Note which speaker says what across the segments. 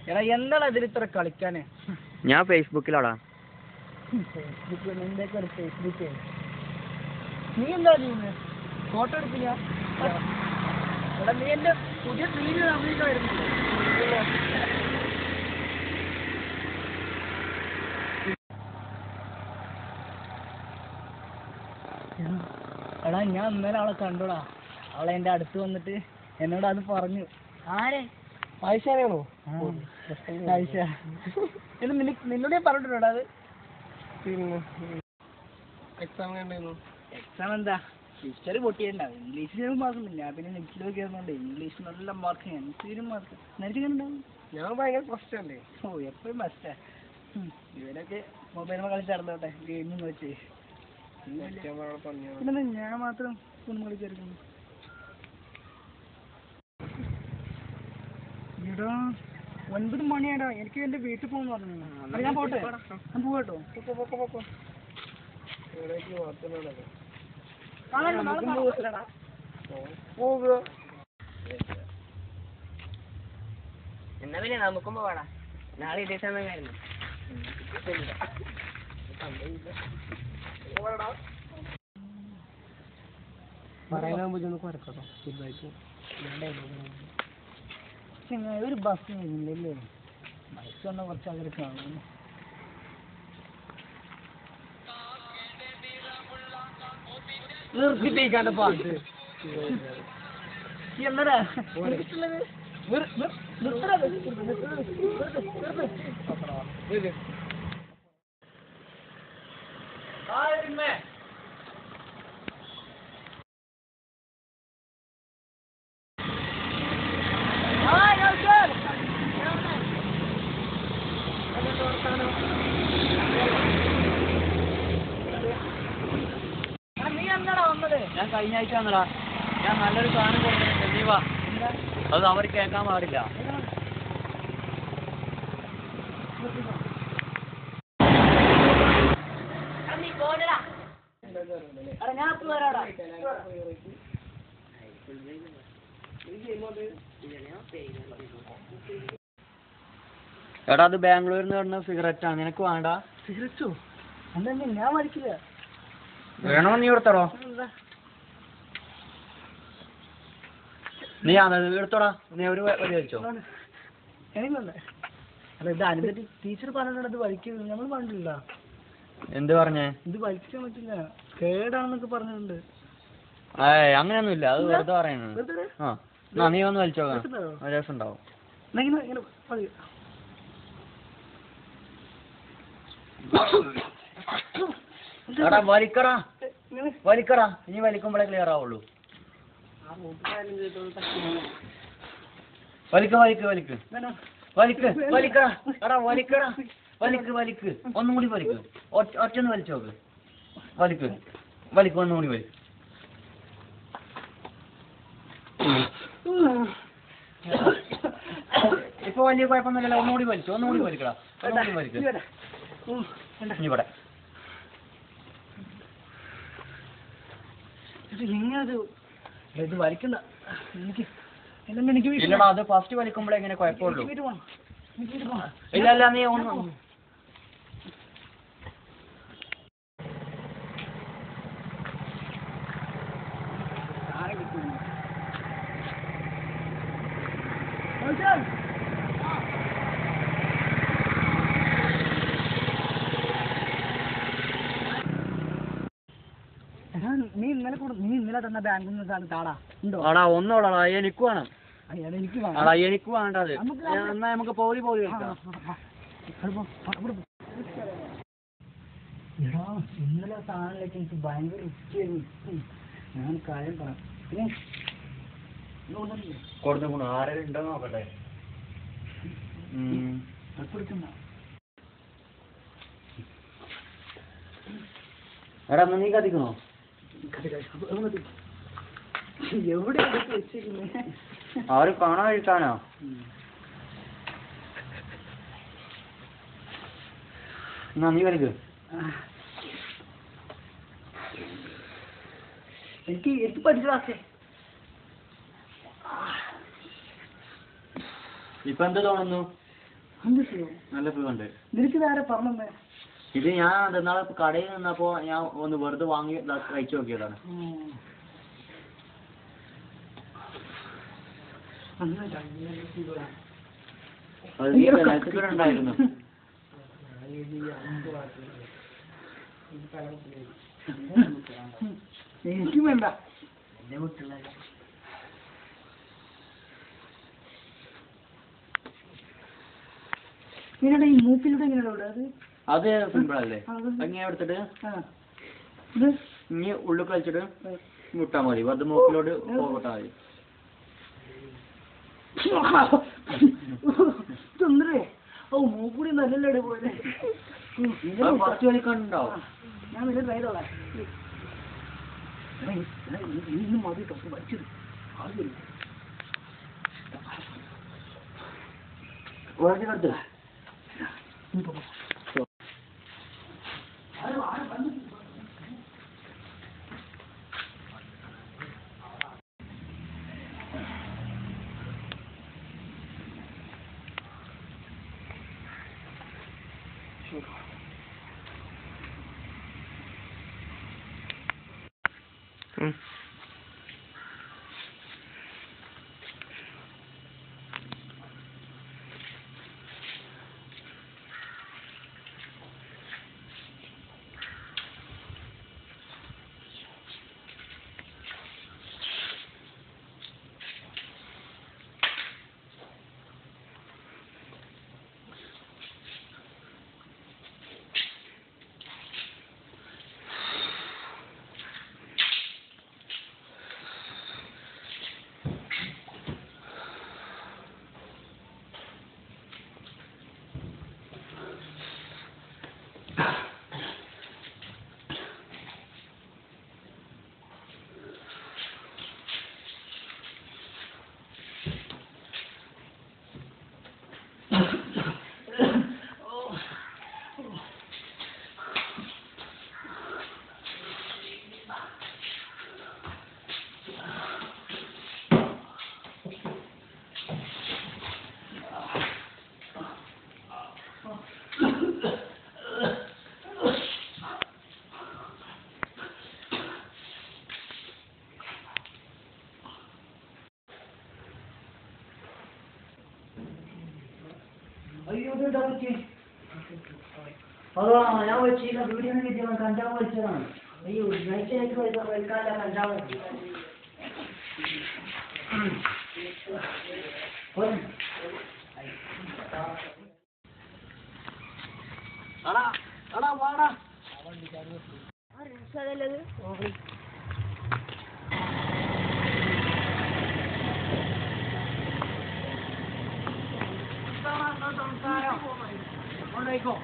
Speaker 1: എടാ എന്താണ് അതിൽ ഇത്ര കളിക്കാന്?
Speaker 2: ഞാൻ ഫേസ്ബുക്കിലാടാ.
Speaker 1: ഫേസ്ബുക്ക് നീ എന്താ ചെയ്യുന്നത്? ഫോട്ടോ എടുക്കില്ല? എടാ നീ എന്റെ പുതിയ വീഡിയോ അഭിനയിക്കായിരുന്നു. എടാ ഞാൻ ഇന്നലെ അവളെ കണ്ടോടാ. അവളെ എന്റെ അടുത്ത് വന്നിട്ട് എന്നോട് അത് പറഞ്ഞു. ആരെ? ആയിഷാണോ? ആയിഷ. നിന്നോട് ഞാൻ പറഞ്ഞിട്ടുണ്ടോ അത്? എക്സാം എന്താ ഹിസ്റ്ററി പൊട്ടിയിട്ടുണ്ടാവും. ഇംഗ്ലീഷിലും മാർക്കുണ്ട്. ഞാൻ പിന്നെ നെറ്റിലൊക്കെ ആയിരുന്നുണ്ട് ഇംഗ്ലീഷ് നല്ല മാർക്ക്, എൻസിയിലും മാർക്ക്. നിനക്ക് കണ്ടാവും. ഞാൻ ഭയങ്കര ഫസ്റ്റ് അല്ലേ? ഓ എപ്പോഴും ഫസ്റ്റാ. ഇവരൊക്കെ മൊബൈലിൽ കളിച്ച് നടന്നോട്ടെ ഗെയിമിങ് വെച്ച്. പിന്നെ ഞാൻ മാത്രം ഫോൺ കളിച്ചെടുക്കുന്നു. എടാ 9 മണിയാടാ, എനിക്ക് എന്റെ വീട്ടിൽ പോകുന്നു പറഞ്ഞു. ഞാൻ പോട്ടെ? ഞാൻ പോകട്ടോ.
Speaker 2: എന്നാ പിന്നെ നമുക്കും പോവാടാ. നാളെ ഇതേ സമയമായിരുന്നു.
Speaker 1: ഒരു ബസ് വരുന്നില്ലല്ലേ? ബസ് വന്നാൽ കുറച്ച് ആൾക്കാർ കാണുന്നു. നിർത്തിപ്പിക്കാണ്ട് പാട്ട് എന്നടാ നീ എന്താടാ വന്നത്?
Speaker 2: ഞാൻ കഴിഞ്ഞ ആഴ്ച വന്നടാ. ഞാൻ നല്ലൊരു സാധനം കൊടുക്കുന്നുണ്ട്. നീ വാ. അത് അവർ കേൾക്കാൻ പാടില്ല. എടാ അത് ബാംഗ്ലൂരിൽ നിന്ന് പറഞ്ഞ സിഗരറ്റാ. നിനക്ക് വേണ്ട?
Speaker 1: സിഗരറ്റോ? എന്താ ഞാൻ വലിക്കില്ല.
Speaker 2: വേണോ? നീ എടുത്തടോ. നീ എടുത്തോടാ. നീ ഒരു വലിച്ചോ.
Speaker 1: എനിക്കല്ലേ? അല്ല ഇത് അനുസരിച്ച് ടീച്ചർ പറഞ്ഞിട്ടുണ്ട് ഇത് വലിക്കുന്നത്. നമ്മൾ പറഞ്ഞിട്ടില്ല.
Speaker 2: എന്ത് പറഞ്ഞേ?
Speaker 1: ഇത് വലിക്കാൻ പറ്റില്ല, കേടാണെന്നൊക്കെ പറഞ്ഞിട്ടുണ്ട്.
Speaker 2: അങ്ങനെയൊന്നുമില്ല, അത് വെറുതെ പറയണ. ആ നീ ഒന്ന് വലിച്ചോ, രസം ഉണ്ടാവും. എടാ വലിക്കടാ, വലിക്കടാ. ഇനി വലിക്കുമ്പോഴേ ക്ലിയർ ആവുള്ളൂ. വലിക്ക് വലിക്ക് വലിക്ക് വലിക്ക് വലിക്കടാ. എടാ വലിക്കടാ, വലിക്ക് വലിക്ക്. ഒന്നും കൂടി വലിക്ക്. ഒറ്റൊന്ന് വലിച്ചു നോക്ക്. വലിക്ക് വലിക്ക്, ഒന്നും കൂടി വലിക്ക്. ഇപ്പൊ വലിയ കുഴപ്പമൊന്നുമില്ലല്ലോ. ഒന്നുകൂടി വലിച്ചു, ഒന്നുകൂടി വലിക്കടാ. ഒന്നുകൂടി വലിക്ക്. ഇവിടെ
Speaker 1: ഇത് വലിക്കണ്ട.
Speaker 2: ഇല്ലടാ, അത് ഫസ്റ്റ് വലിക്കുമ്പോഴേ എങ്ങനെ കുഴപ്പമുള്ളൂ. ഇല്ല ഇല്ല, നീ ഒന്ന്
Speaker 1: നീ ഇന്നലെ തന്ന ബാങ്കിൽ നിന്ന് താടാ ഉണ്ടോ?
Speaker 2: ആടാ ഒന്നോടാ, എനിക്ക് വേണം.
Speaker 1: എനിക്ക്
Speaker 2: ആടാ എനിക്ക് വേണ്ടത്. എന്നാ നമുക്ക് പോയി വെക്കാം.
Speaker 1: എടാ ഇന്നലെ സാധനത്തിലേക്ക് എനിക്ക് ഭയങ്കര ഇഷ്ടമായിരുന്നു. ഞാൻ കാര്യം പറയാം.
Speaker 2: കൊടുത്തു ആരെങ്കിലും ഉണ്ടോ നോക്കട്ടെ. എടാ നീ കത്തിക്കണോ?
Speaker 1: എവിടെ വെച്ചിരിക്കുന്നത്?
Speaker 2: ആരും കാണാൻ കഴിക്കാനോ? നീ വലിക്ക്.
Speaker 1: എനിക്ക് പഠിച്ചേ.
Speaker 2: ഇപ്പൊ എന്ത് തോന്നുന്നു? നല്ല സുഖമുണ്ട്.
Speaker 1: നിനക്ക് ആരെ പറഞ്ഞേ?
Speaker 2: ഇത് ഞാൻ നാളെ കടയിൽ നിന്നപ്പോ ഞാൻ ഒന്ന് വെറുതെ വാങ്ങി കഴിച്ചു നോക്കിയതാണ്. ഉണ്ടായിരുന്നു.
Speaker 1: എനിക്കും വേണ്ട. ഈ മൂക്കിലൂടെ എങ്ങനെയാണ്
Speaker 2: അത് സിമ്പിൾ അല്ലേ? അങ്ങനെ എടുത്തിട്ട് ഇനി ഉള്ളിൽ കളിച്ചിട്ട് വിട്ടാ മതി. വെറുതെ മൂക്കിലോട്ട് പോകട്ടാ മതി.
Speaker 1: മൂക്കൂടി നല്ലല്ലേ പോലെ
Speaker 2: കുറച്ച് കളിക്കാനുണ്ടാവും.
Speaker 1: ഞാൻ വലിയ ട്രൈ ചെയ്തോളാം. ഇന്നും മതി തൊട്ട് പഠിച്ചത്
Speaker 2: ഓരോ
Speaker 1: അതോ ഞാൻ വെച്ചില്ല. വീഡിയോ കിട്ടിയ കഞ്ചാവ് വലിച്ചതാണ്. അയ്യോ നൈറ്റായിട്ട് വലിക്കാല്ല കഞ്ചാവ്. വാടാ സംസാരം കൊണ്ടേക്കോ.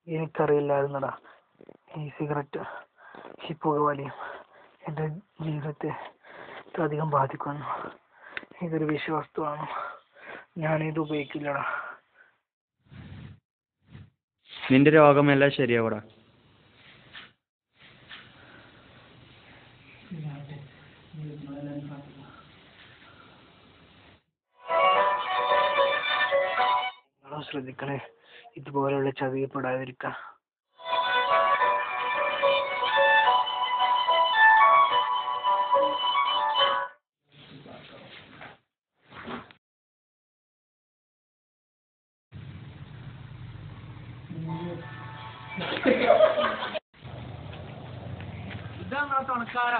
Speaker 1: എനിക്കറിയില്ലായിരുന്നടാ ഈ സിഗരറ്റ് ഈ പുകവലിയും എൻ്റെ ജീവിതത്തെ അധികം ബാധിക്കുന്നു. ഇതൊരു വിഷവസ്തുവാണ്. ഞാനിത് ഉപയോഗിക്കില്ലടാ.
Speaker 3: നിന്റെ രോഗമെല്ലാം ശരിയാവൂടാ.
Speaker 1: ശ്രദ്ധിക്കണേ, ഇതുപോലെയുള്ള ചതിയപ്പെടാതിരിക്കാം. ഇതാണ് തുണക്കാര.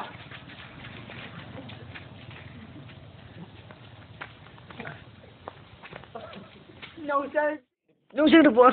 Speaker 1: നൗഷാദ് പോ.